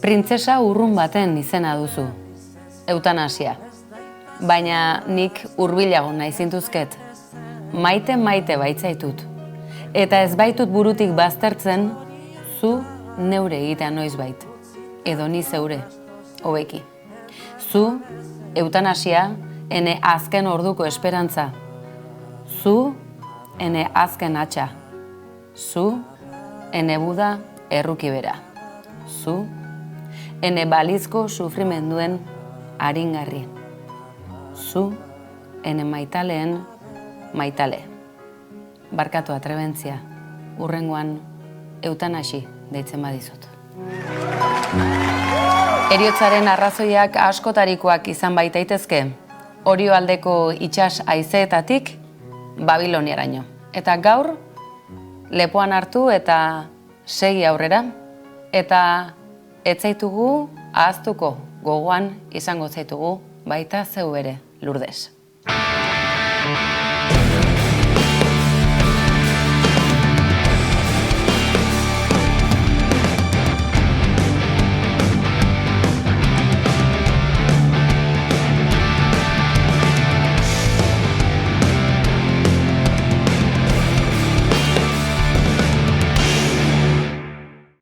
Printzesa urrun baten izena duzu, eutanasia. Baina nik hurbilago nahi zintuzket. Maite baitzaitut. Eta ez baitut burutik baztertzen, zu neure egitea noizbait. Edo ni zeure, hobeki. Zu, eutanasia, ene azken orduko esperantza. Zu, ene azken atxa. Zu, ene buda erruki bera. Zu, ene balizko sufrimenduen aringarri. Zu, ene maitaleen maitale. Barkatu atrebentzia, hurrengoan eutanasi deitzen badizut. Heriotzaren arrazoiak askotarikoak izan baitaitezke, Orio aldeko itsas haizeetatik Babiloniaraino. Eta gaur, lepoan hartu eta segi aurrera, eta ez zaitugu ahaztuko gogoan izango zaitugu baita zeu bere, Lourdes.